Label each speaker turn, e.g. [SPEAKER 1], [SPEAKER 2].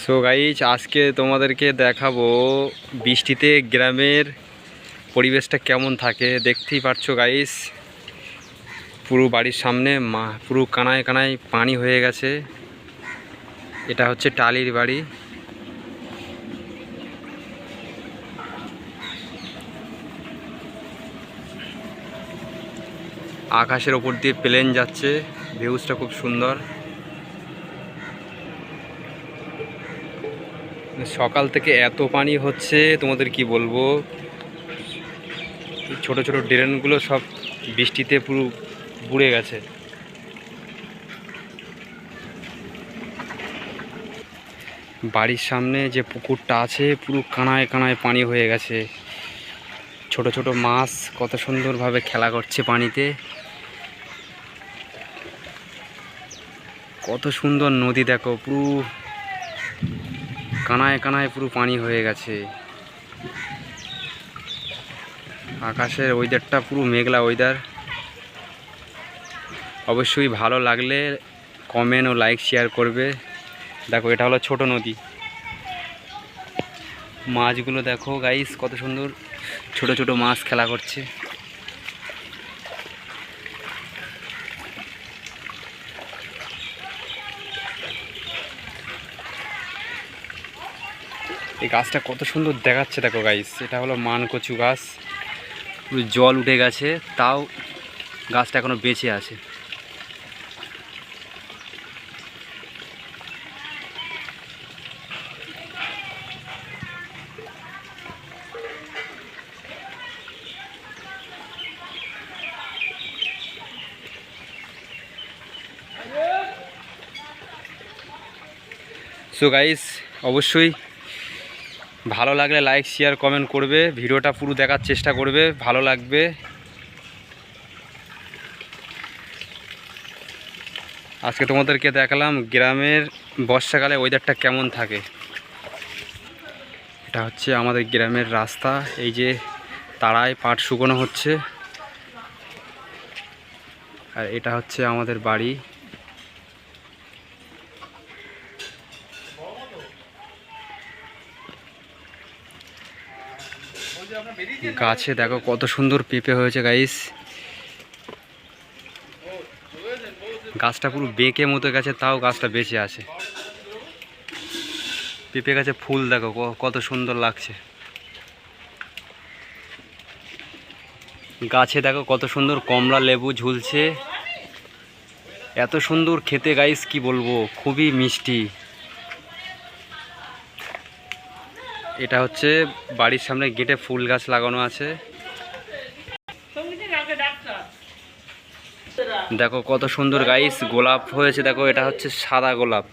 [SPEAKER 1] So guys আজকে তোমাদেরকে দেখাবো বৃষ্টিতে গ্রামের পরিবেশটা কেমন থাকে। দেখতেই পাচ্ছো গাইজ, পুরো বাড়ির সামনে পুরো কানায় কানায় পানি হয়ে গেছে। এটা হচ্ছে টালির বাড়ি। আকাশের ওপর দিয়ে প্লেন যাচ্ছে, ভিউজটা খুব সুন্দর। সকাল থেকে এত পানি হচ্ছে তোমাদের কি বলবো, ছোট ছোট ড্রেনগুলো সব বৃষ্টিতে পুরো বুড়ে গেছে। বাড়ির সামনে যে পুকুরটা আছে পুরো কানায় কানায় পানি হয়ে গেছে। ছোট ছোট মাছ কত সুন্দরভাবে খেলা করছে পানিতে। কত সুন্দর নদী দেখো, পুরো কানায় কানায় পুরো পানি হয়ে গেছে। আকাশের ওয়েদারটা পুরো মেঘলা ওয়েদার। অবশ্যই ভালো লাগলে কমেন্ট ও লাইক শেয়ার করবে। দেখো এটা হলো ছোট নদী। মাছগুলো দেখো গাইস, কত সুন্দর ছোট ছোট মাছ খেলা করছে। এই গাছটা কত সুন্দর দেখাচ্ছে দেখো গাইস, এটা হলো মানকচু গাছ। পুরো জল উঠে গেছে, তাও গাছটা এখনো বেঁচে আছে। সো গাইস, অবশ্যই ভালো লাগলে লাইক শেয়ার কমেন্ট করবে, ভিডিওটা পুরো দেখার চেষ্টা করবে, ভালো লাগবে। আজকে তোমাদেরকে দেখালাম গ্রামের বর্ষাকালে ওয়েদারটা কেমন থাকে। এটা হচ্ছে আমাদের গ্রামের রাস্তা। এই যে তারায় পাট শুকনো হচ্ছে, আর এটা হচ্ছে আমাদের বাড়ি। গাছে দেখো কত সুন্দর পেঁপে হয়েছে গাইস। গাছটা পুরো বেঁকে মতো গেছে, তাও গাছটা বেঁচে আছে। পেঁপে গাছে ফুল দেখো কত সুন্দর লাগছে। গাছে দেখো কত সুন্দর কমলা লেবু ঝুলছে। এত সুন্দর খেতে গাইস, কি বলবো, খুবই মিষ্টি। এটা হচ্ছে বাড়ির সামনে গেটে ফুল গাছ লাগানো আছে। দেখো কত সুন্দর গাইস গোলাপ হয়েছে। দেখো এটা হচ্ছে সাদা গোলাপ।